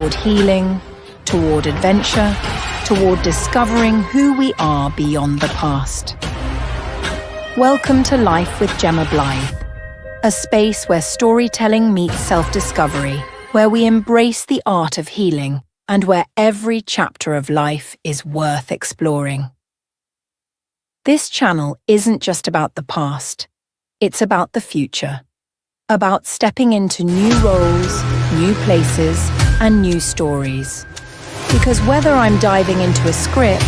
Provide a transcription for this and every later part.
toward healing, toward adventure, toward discovering who we are beyond the past. Welcome to Life with Gemma Blythe, a space where storytelling meets self-discovery, where we embrace the art of healing, and where every chapter of life is worth exploring. This channel isn't just about the past, it's about the future, about stepping into new roles, new places, and new stories. Because whether I'm diving into a script,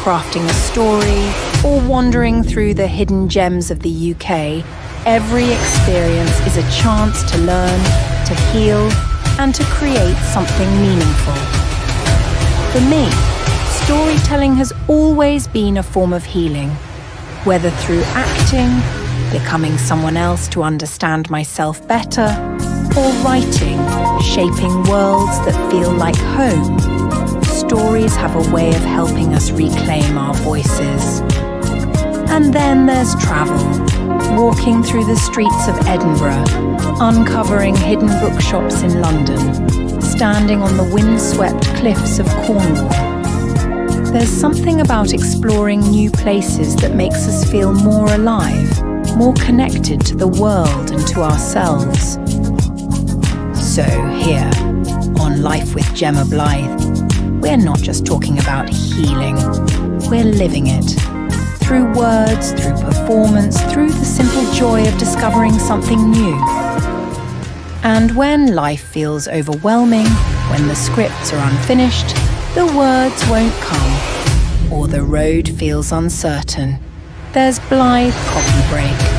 crafting a story, or wandering through the hidden gems of the UK, every experience is a chance to learn, to heal, and to create something meaningful. For me, storytelling has always been a form of healing, whether through acting, becoming someone else to understand myself better, or writing, shaping worlds that feel like home. Stories have a way of helping us reclaim our voices. And then there's travel, walking through the streets of Edinburgh, uncovering hidden bookshops in London, standing on the windswept cliffs of Cornwall. There's something about exploring new places that makes us feel more alive, more connected to the world and to ourselves. So here, on Life with Gemma Blythe, we're not just talking about healing, we're living it. Through words, through performance, through the simple joy of discovering something new. And when life feels overwhelming, when the scripts are unfinished, the words won't come, or the road feels uncertain, there's Blythe Copy Break.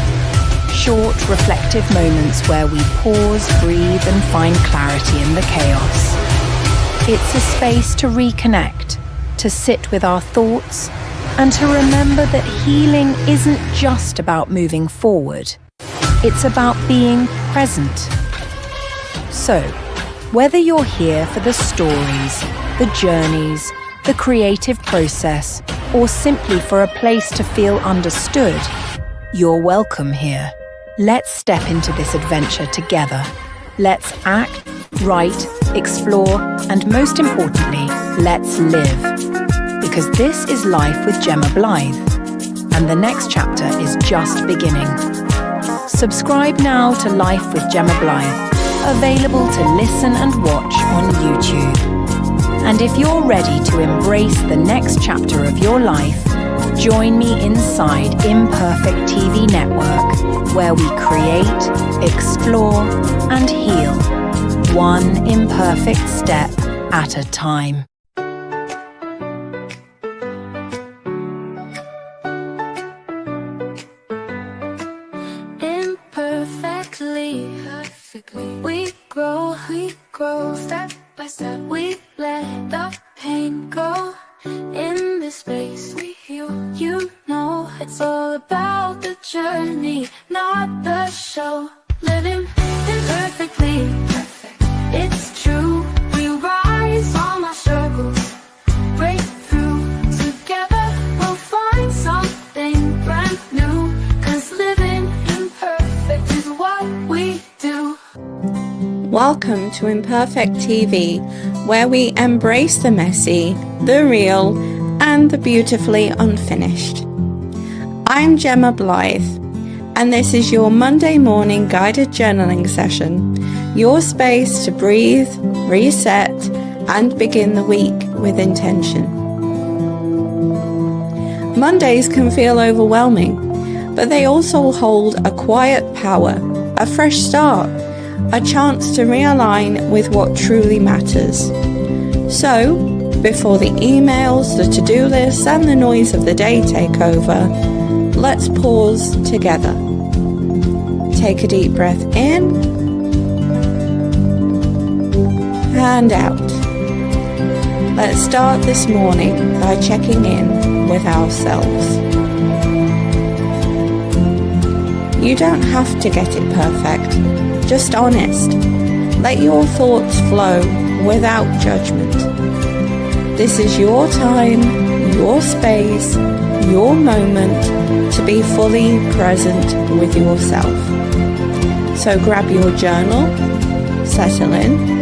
Short, reflective moments where we pause, breathe, and find clarity in the chaos. It's a space to reconnect, to sit with our thoughts, and to remember that healing isn't just about moving forward. It's about being present. So, whether you're here for the stories, the journeys, the creative process, or simply for a place to feel understood, you're welcome here. Let's step into this adventure together. Let's act, write, explore, and most importantly, let's live. Because this is Life with Gemma Blythe, and the next chapter is just beginning. Subscribe now to Life with Gemma Blythe, available to listen and watch on YouTube. And if you're ready to embrace the next chapter of your life, join me inside Imperfect TV Network, where we create, explore, and heal, one imperfect step at a time. Imperfectly, we grow, step by step, we let the pain go. In this space we heal, you know it's all about the journey, not the show. Living imperfectly, it's true. We rise on our struggles, break through. Together we'll find something brand new. 'Cause living imperfect is what we do. Welcome to Imperfect TV, where we embrace the messy, the real, and the beautifully unfinished. I'm Gemma Blythe, and this is your Monday morning guided journaling session, your space to breathe, reset, and begin the week with intention. Mondays can feel overwhelming, but they also hold a quiet power, a fresh start, a chance to realign with what truly matters. So, before the emails, the to-do lists, and the noise of the day take over, let's pause together. Take a deep breath in and out. Let's start this morning by checking in with ourselves. You don't have to get it perfect, just honest. Let your thoughts flow without judgment. This is your time, your space, your moment to be fully present with yourself. So grab your journal, settle in,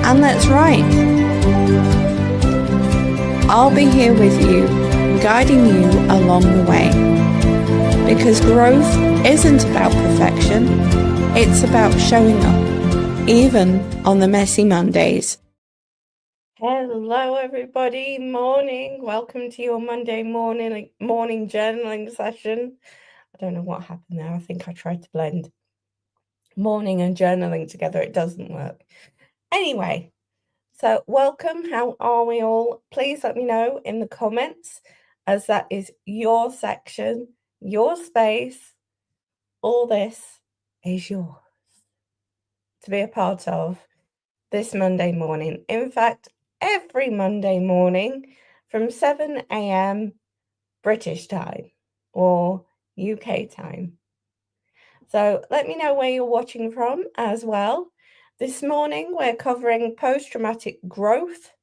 and let's write. I'll be here with you, guiding you along the way. Because growth isn't about perfection, it's about showing up, even on the messy Mondays. Hello everybody, morning. Welcome to your Monday morning journaling session. I don't know what happened there. I think I tried to blend morning and journaling together. It doesn't work. Anyway, so welcome. How are we all? Please let me know in the comments, as that is your section, your space. All this is yours to be a part of this Monday morning. In fact, every Monday morning from 7 a.m. British time or UK time. So let me know where you're watching from as well. This morning we're covering post-traumatic growth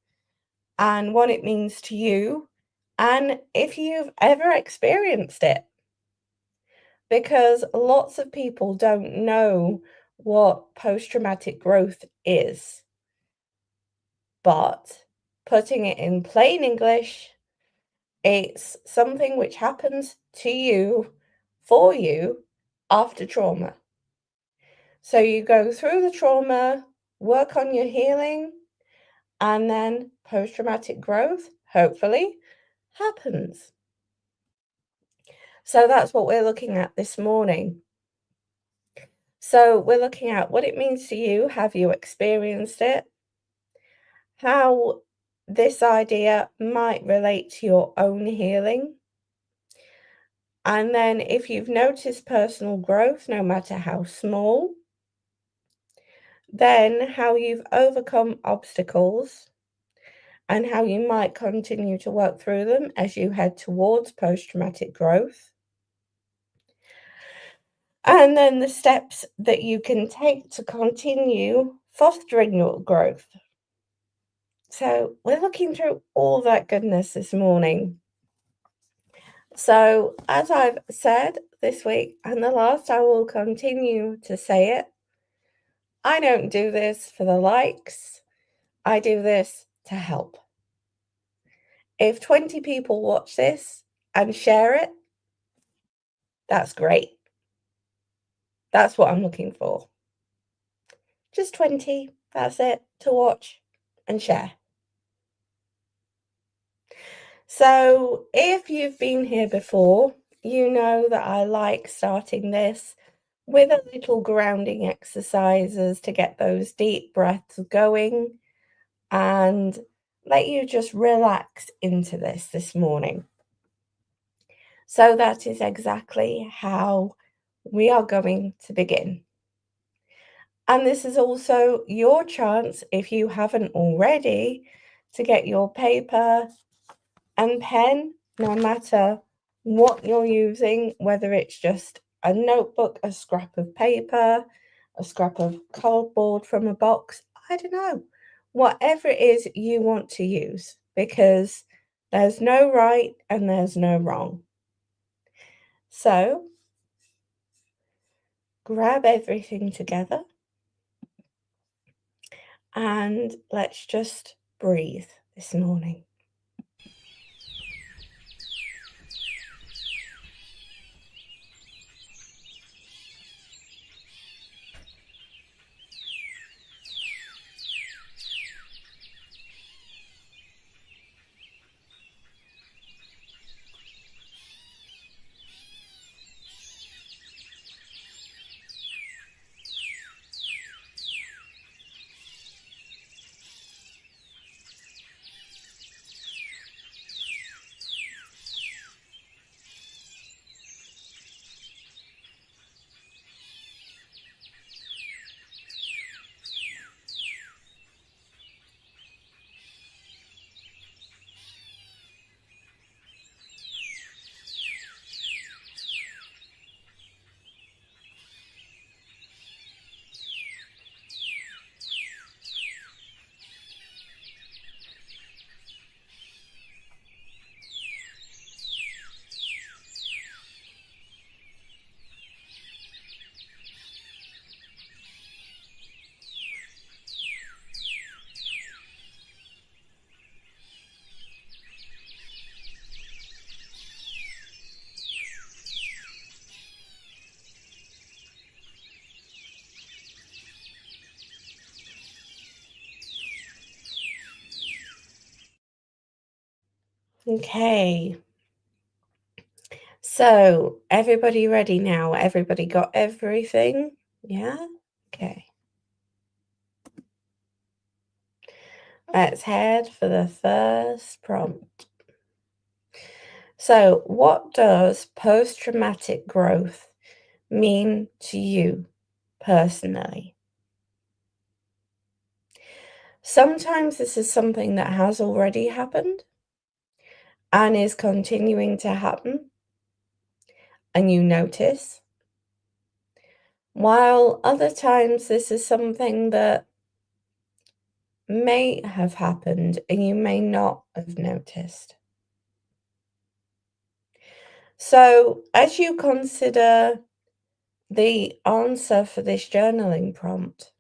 and what it means to you and if you've ever experienced it. Because lots of people don't know what post-traumatic growth is. But putting it in plain English, it's something which happens to you, for you, after trauma. So you go through the trauma, work on your healing, and then post-traumatic growth, hopefully, happens. So that's what we're looking at this morning. So we're looking at what it means to you. Have you experienced it? How this idea might relate to your own healing. And then if you've noticed personal growth, no matter how small, then how you've overcome obstacles and how you might continue to work through them as you head towards post-traumatic growth. And then the steps that you can take to continue fostering your growth. So we're looking through all that goodness this morning. So as I've said this week and the last, I will continue to say it. I don't do this for the likes. I do this to help. If 20 people watch this and share it, that's great. That's what I'm looking for. Just 20, that's it, to watch and share. So if you've been here before, you know that I like starting this with a little grounding exercises to get those deep breaths going and let you just relax into this morning. So that is exactly how we are going to begin. And this is also your chance, if you haven't already, to get your paper and pen, no matter what you're using, whether it's just a notebook, a scrap of paper, a scrap of cardboard from a box, I don't know, whatever it is you want to use, because there's no right and there's no wrong. So grab everything together and let's just breathe this morning. Okay. So, everybody ready now? Everybody got everything? Yeah? Okay. Let's head for the first prompt. So, what does post-traumatic growth mean to you personally? Sometimes this is something that has already happened and is continuing to happen, and you notice, while other times this is something that may have happened and you may not have noticed. So, as you consider the answer for this journaling prompt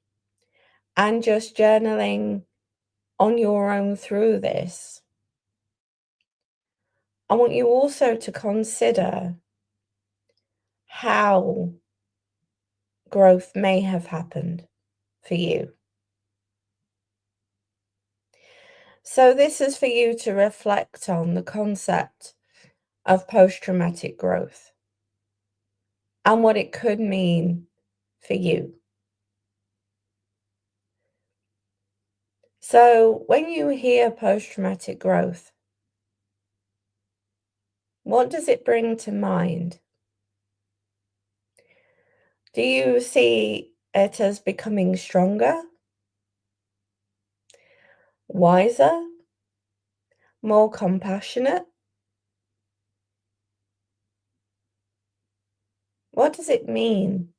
and just journaling on your own through this, I want you also to consider how growth may have happened for you. So, this is for you to reflect on the concept of post-traumatic growth and what it could mean for you. So, when you hear post-traumatic growth, what does it bring to mind? Do you see it as becoming stronger, wiser, more compassionate? What does it mean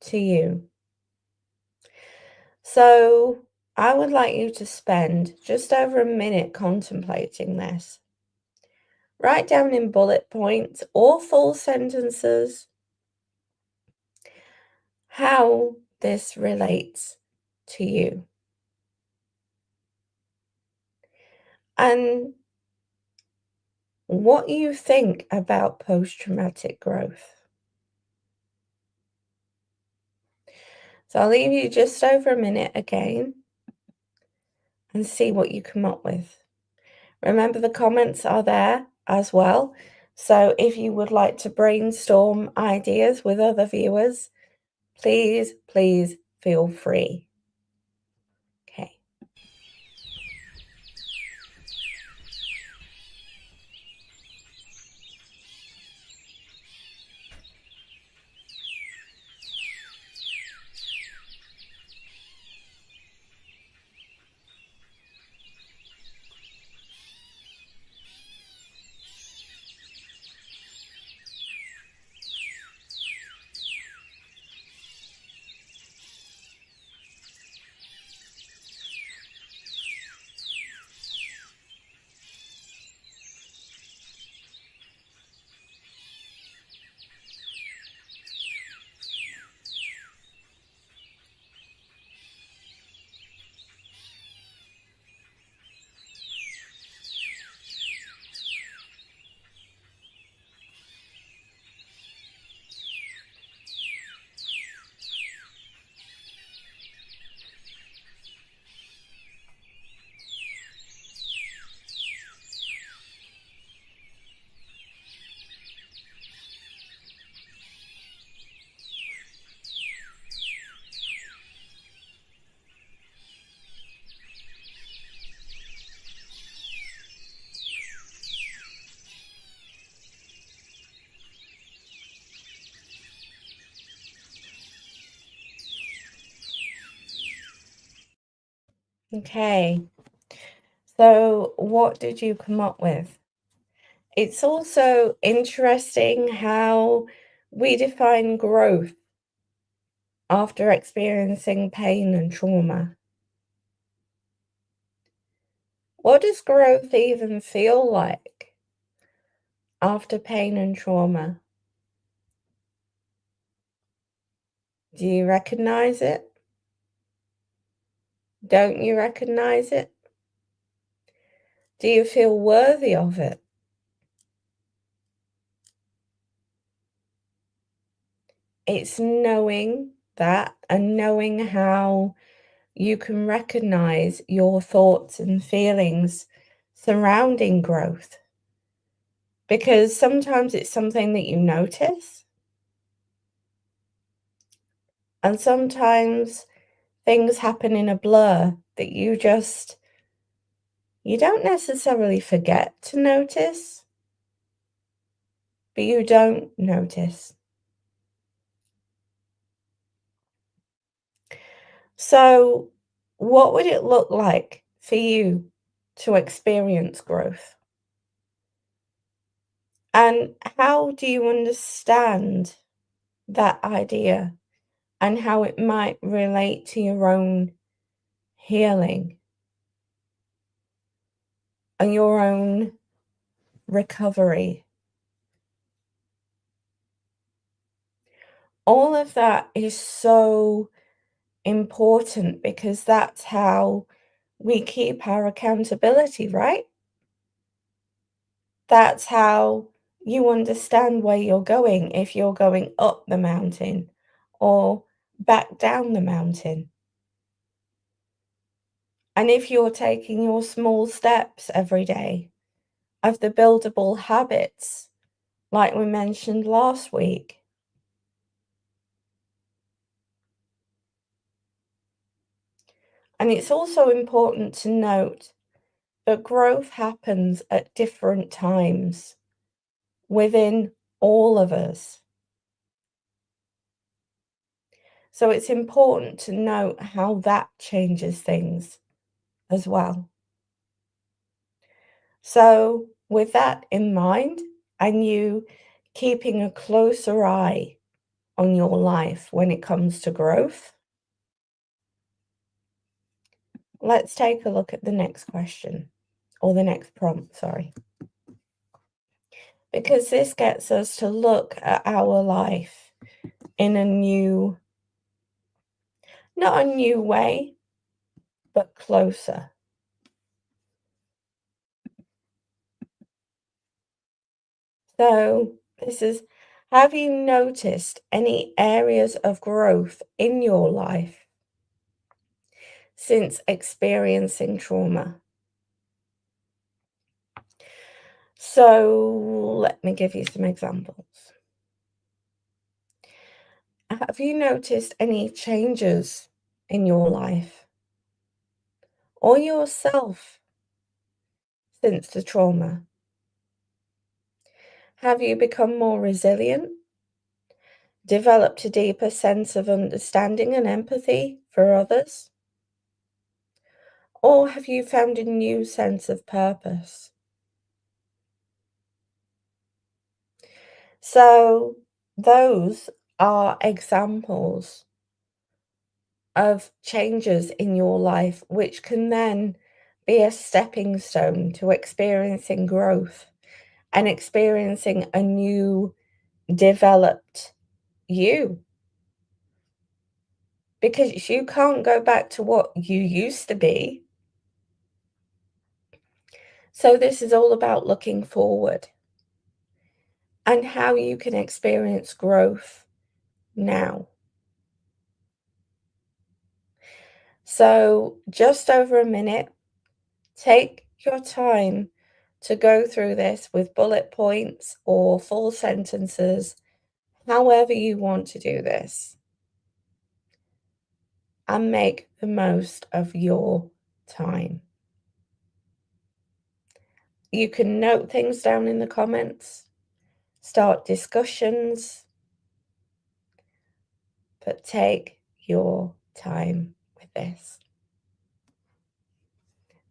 to you? So, I would like you to spend just over a minute contemplating this. Write down in bullet points or full sentences how this relates to you. And what you think about post-traumatic growth. So I'll leave you just over a minute again and see what you come up with. Remember, the comments are there as well. So if you would like to brainstorm ideas with other viewers, please feel free. Okay. Okay. So what did you come up with? It's also interesting how we define growth after experiencing pain and trauma. What does growth even feel like after pain and trauma? Do you recognize it? Don't you recognize it? Do you feel worthy of it? It's knowing that and knowing how you can recognize your thoughts and feelings surrounding growth. because sometimes it's something that you notice, and sometimes things happen in a blur that you don't necessarily forget to notice, but you don't notice. So, what would it look like for you to experience growth? And how do you understand that idea and how it might relate to your own healing and your own recovery? All of that is so important because that's how we keep our accountability, right? That's how you understand where you're going, if you're going up the mountain or back down the mountain. And if you're taking your small steps every day of the buildable habits, like we mentioned last week. And it's also important to note that growth happens at different times within all of us. So it's important to note how that changes things as well. So with that in mind, and you keeping a closer eye on your life when it comes to growth, let's take a look at the next question, or the next prompt, sorry. Because this gets us to look at our life in a new, not a new way, but closer. So this is, have you noticed any areas of growth in your life since experiencing trauma? So let me give you some examples. Have you noticed any changes in your life or yourself since the trauma? Have you become more resilient, developed a deeper sense of understanding and empathy for others? Or have you found a new sense of purpose? So those are examples of changes in your life, which can then be a stepping stone to experiencing growth and experiencing a new developed you. Because you can't go back to what you used to be. So this is all about looking forward and how you can experience growth now. So just over a minute, take your time to go through this with bullet points or full sentences, however you want to do this, and make the most of your time. You can note things down in the comments, start discussions, but take your time with this.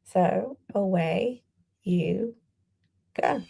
So away you go.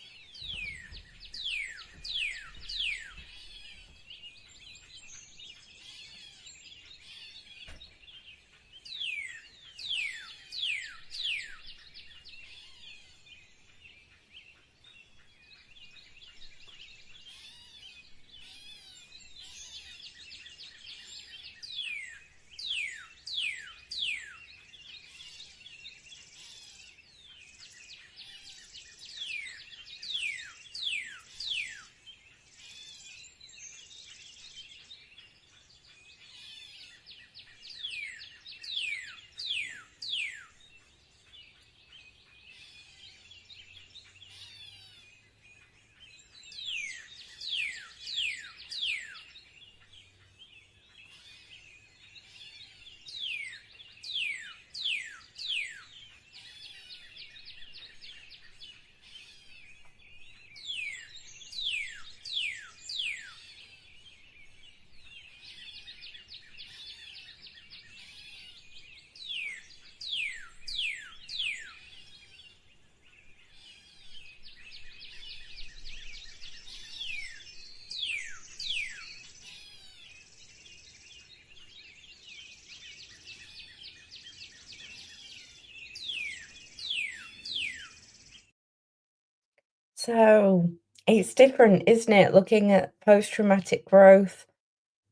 So it's different, isn't it? Looking at post-traumatic growth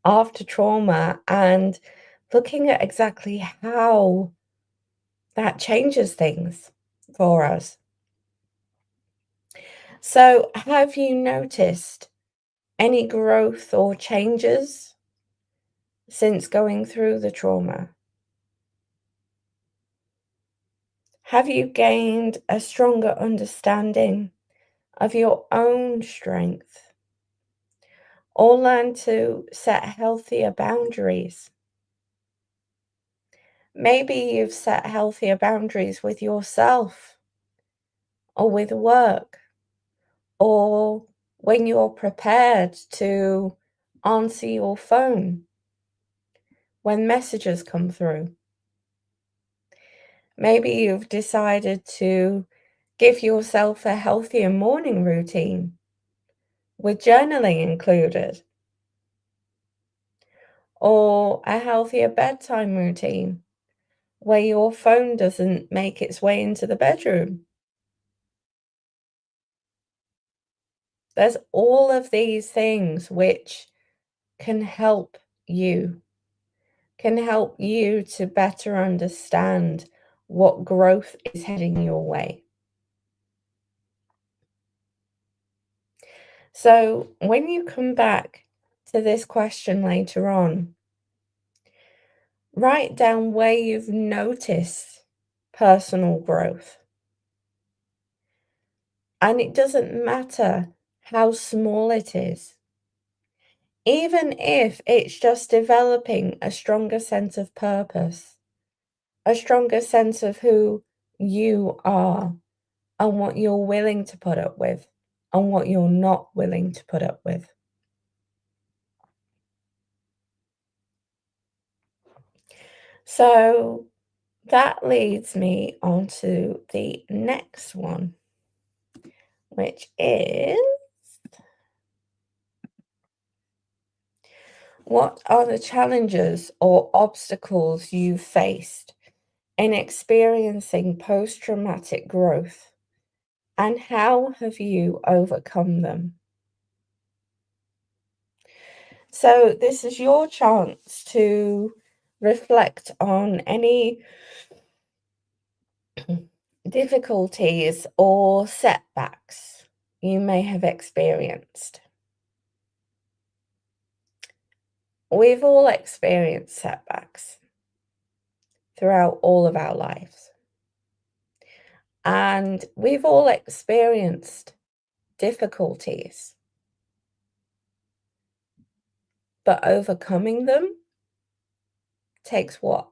after trauma and looking at exactly how that changes things for us. So have you noticed any growth or changes since going through the trauma? Have you gained a stronger understanding of your own strength, or learned to set healthier boundaries? Maybe you've set healthier boundaries with yourself, or with work, or when you're prepared to answer your phone when messages come through. Maybe you've decided to give yourself a healthier morning routine with journaling included, or a healthier bedtime routine where your phone doesn't make its way into the bedroom. There's all of these things which can help you, to better understand what growth is heading your way. So when you come back to this question later on, write down where you've noticed personal growth. And it doesn't matter how small it is. Even if it's just developing a stronger sense of purpose, a stronger sense of who you are and what you're willing to put up with and what you're not willing to put up with. So that leads me on to the next one, which is, what are the challenges or obstacles you faced in experiencing post-traumatic growth, and how have you overcome them? So this is your chance to reflect on any difficulties or setbacks you may have experienced. We've all experienced setbacks throughout all of our lives. And we've all experienced difficulties. But overcoming them takes what?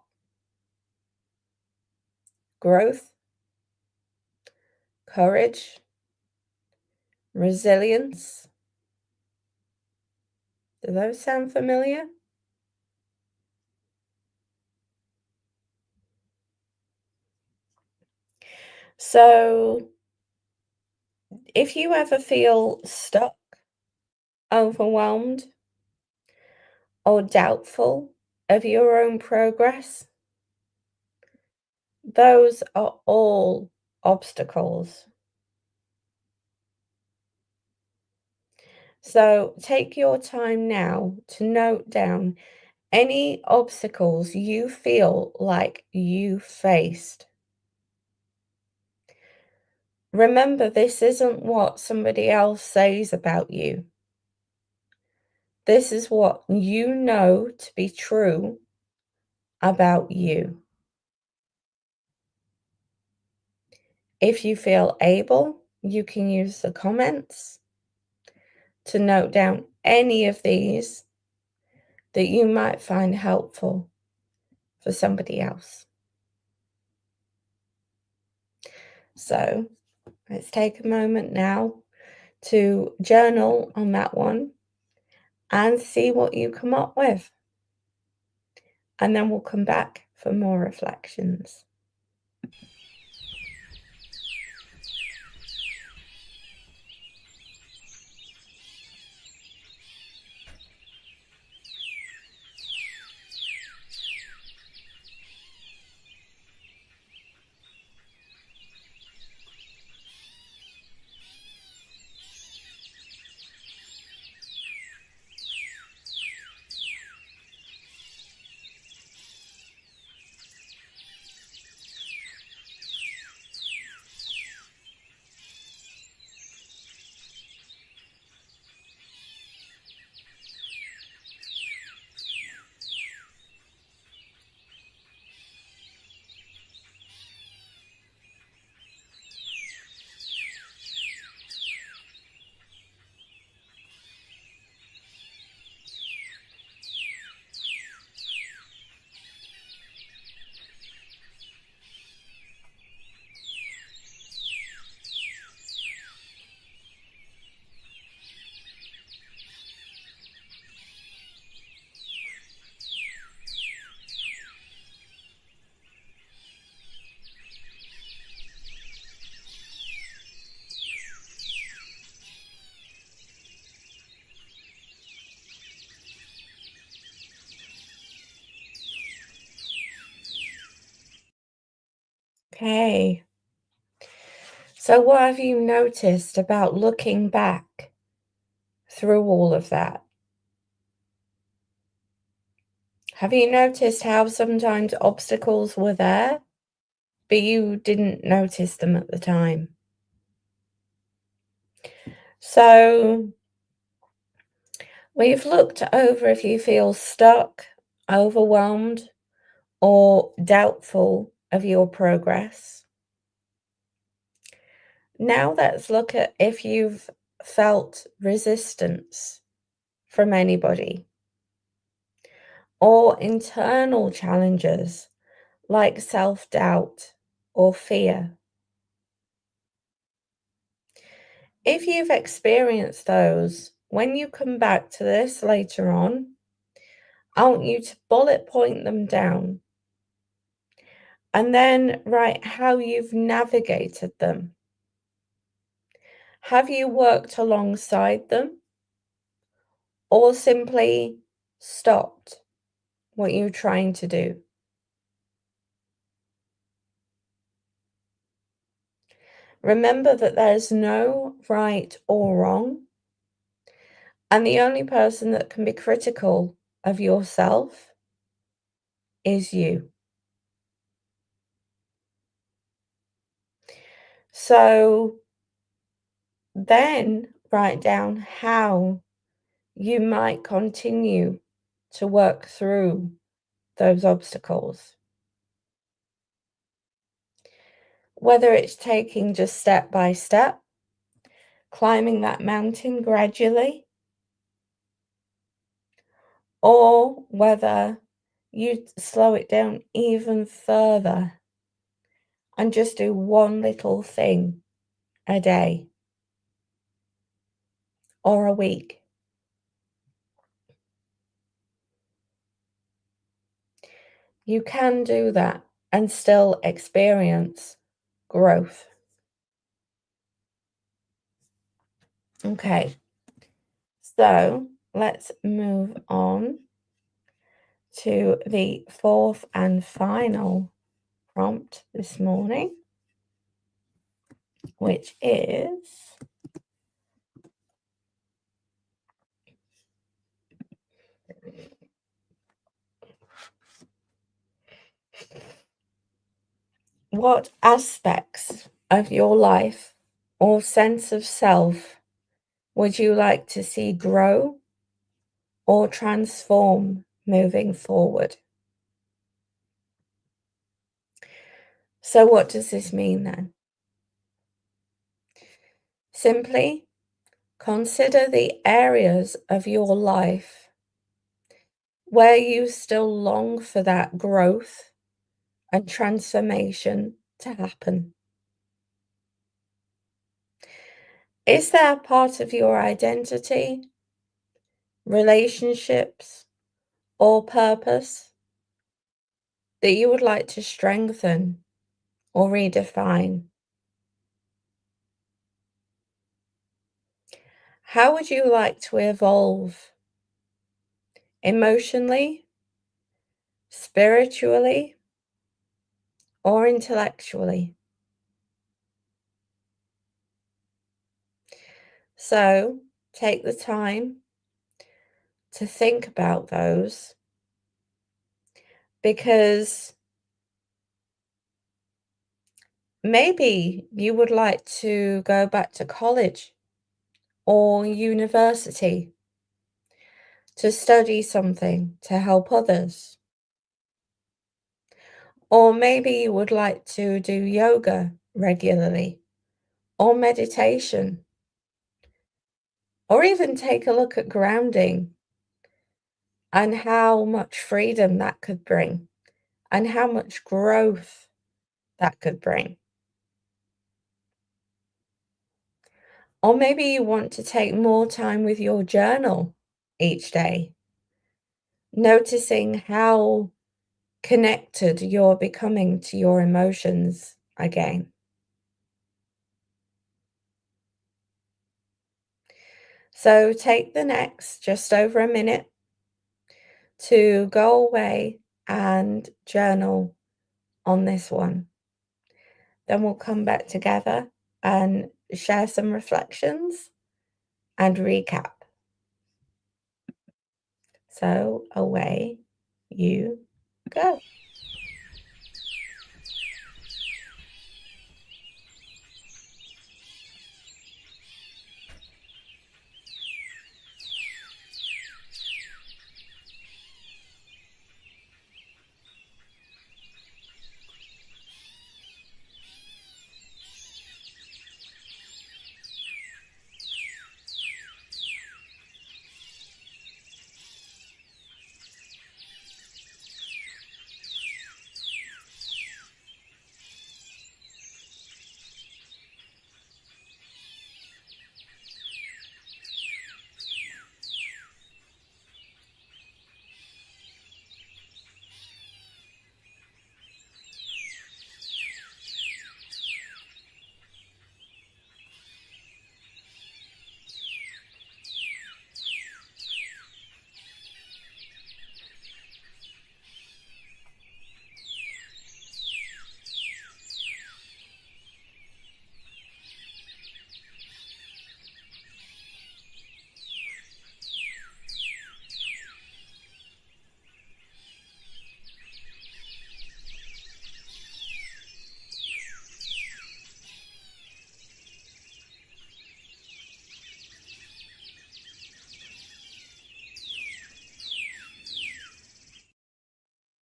Growth, courage, resilience. Do those sound familiar? So if you ever feel stuck, overwhelmed, or doubtful of your own progress, those are all obstacles. So take your time now to note down any obstacles you feel like you faced. Remember, this isn't what somebody else says about you. This is what you know to be true about you. If you feel able, you can use the comments to note down any of these that you might find helpful for somebody else. So let's take a moment now to journal on that one and see what you come up with. And then we'll come back for more reflections. Okay. So what have you noticed about looking back through all of that? Have you noticed how sometimes obstacles were there, but you didn't notice them at the time? So we've looked over if you feel stuck, overwhelmed, or doubtful of your progress. Now let's look at if you've felt resistance from anybody or internal challenges like self-doubt or fear. If you've experienced those, when you come back to this later on, I want you to bullet point them down and then write how you've navigated them. Have you worked alongside them or simply stopped what you're trying to do? Remember that there's no right or wrong, and the only person that can be critical of yourself is you. So then write down how you might continue to work through those obstacles. Whether it's taking just step by step, climbing that mountain gradually, or whether you slow it down even further and just do one little thing a day or a week. You can do that and still experience growth. Okay, so let's move on to the fourth and final prompt this morning, which is what aspects of your life or sense of self would you like to see grow or transform moving forward? So what does this mean then? Simply consider the areas of your life where you still long for that growth and transformation to happen. Is there a part of your identity, relationships, or purpose that you would like to strengthen or redefine? How would you like to evolve emotionally, spiritually, or intellectually? So take the time to think about those, because maybe you would like to go back to college or university to study something to help others. Or maybe you would like to do yoga regularly or meditation, or even take a look at grounding and how much freedom that could bring and how much growth that could bring. Or maybe you want to take more time with your journal each day, noticing how connected you're becoming to your emotions again. So take the next just over a minute to go away and journal on this one. then we'll come back together and share some reflections and recap. So away you go.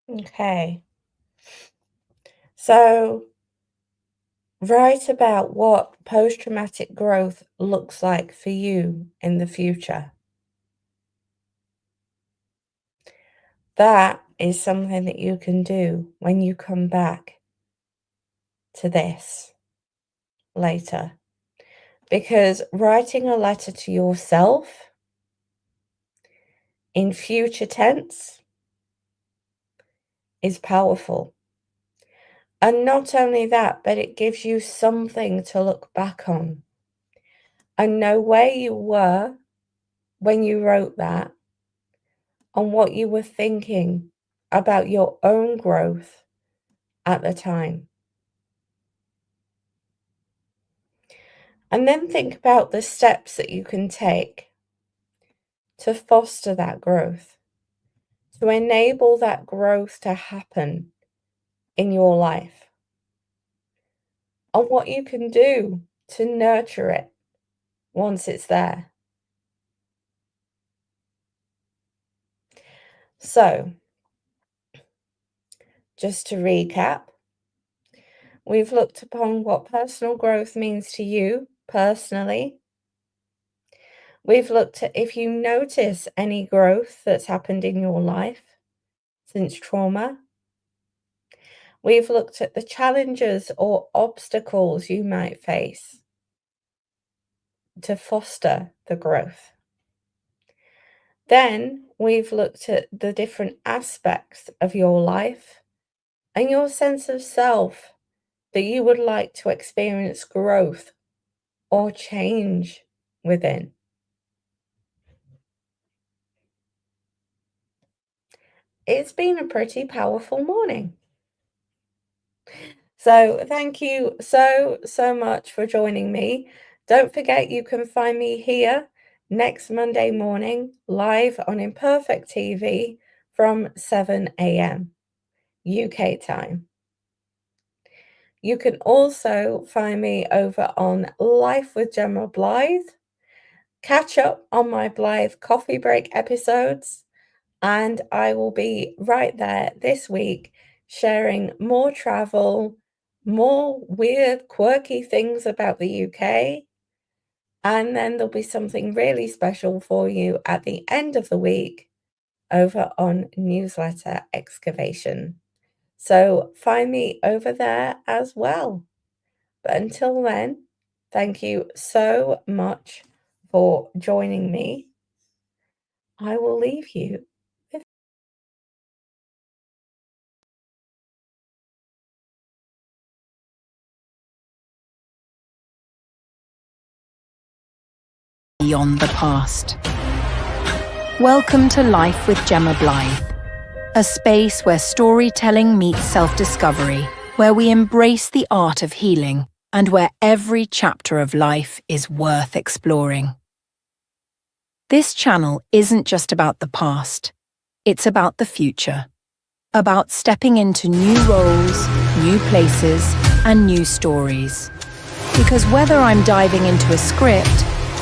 Okay. So write about what post-traumatic growth looks like for you in the future. That is something that you can do when you come back to this later. Because writing a letter to yourself in future tense is powerful. And not only that, but it gives you something to look back on and know where you were when you wrote that and what you were thinking about your own growth at the time. And then think about the steps that you can take to foster that growth, to enable that growth to happen in your life, and what you can do to nurture it once it's there. So, just to recap, we've looked upon what personal growth means to you personally. We've looked at if you notice any growth that's happened in your life since trauma. We've looked at the challenges or obstacles you might face to foster the growth. Then we've looked at the different aspects of your life and your sense of self that you would like to experience growth or change within. It's been a pretty powerful morning. So thank you so much for joining me. Don't forget you can find me here next Monday morning live on Imperfect TV from 7 a.m. UK time. You can also find me over on Life with Gemma Blythe. Catch up on my Blythe coffee break episodes, and I will be right there this week sharing more travel, more weird, quirky things about the UK, and then there'll be something really special for you at the end of the week over on Newsletter Excavation. So find me over there as well. But until then, thank you so much for joining me. I will leave you with beyond the past. Welcome to Life with Gemma Blythe, a space where storytelling meets self-discovery. where we embrace the art of healing and where every chapter of life is worth exploring. This channel isn't just about the past, it's about the future, about stepping into new roles, new places, and new stories. Because whether I'm diving into a script,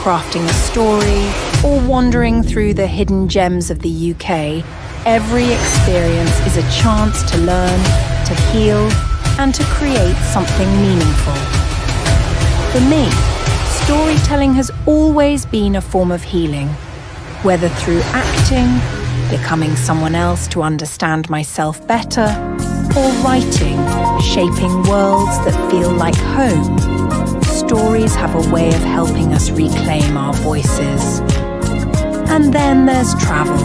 crafting a story, or wandering through the hidden gems of the UK, every experience is a chance to learn, to heal, and to create something meaningful. For me, storytelling has always been a form of healing, whether through acting, becoming someone else to understand myself better, or writing, shaping worlds that feel like home. Stories have a way of helping us reclaim our voices. And then there's travel,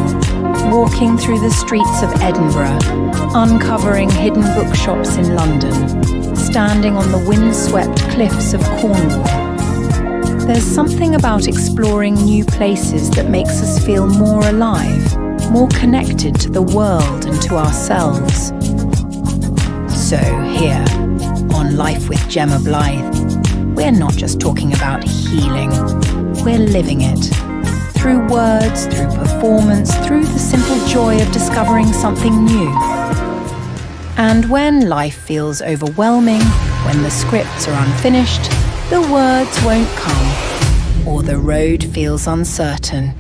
walking through the streets of Edinburgh, uncovering hidden bookshops in London, standing on the windswept cliffs of Cornwall. There's something about exploring new places that makes us feel more alive, more connected to the world and to ourselves. So here, on Life with Gemma Blythe, we're not just talking about healing, we're living it. Through words, through performance, through the simple joy of discovering something new. And when life feels overwhelming, when the scripts are unfinished, the words won't come, or the road feels uncertain,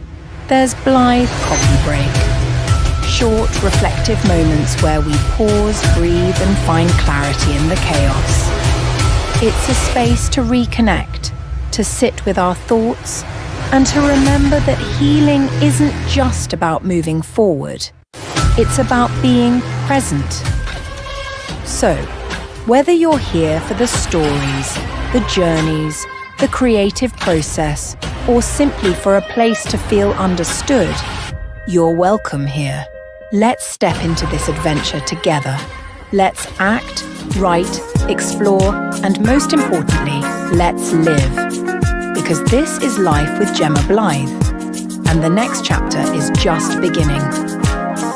there's Blythe Copy Break. Short, reflective moments where we pause, breathe, and find clarity in the chaos. It's a space to reconnect, to sit with our thoughts, and to remember that healing isn't just about moving forward. It's about being present. So, whether you're here for the stories, the journeys, the creative process, or simply for a place to feel understood, you're welcome here. Let's step into this adventure together. Let's act, write, explore, and most importantly, let's live. Because this is Life with Gemma Blythe, and the next chapter is just beginning.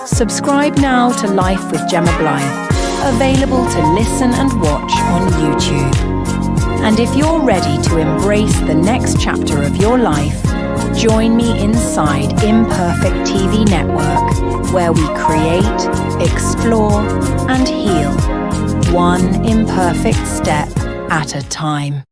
Subscribe now to Life with Gemma Blythe, available to listen and watch on YouTube. And if you're ready to embrace the next chapter of your life, join me inside Imperfect TV Network, where we create, explore, and heal, one imperfect step at a time.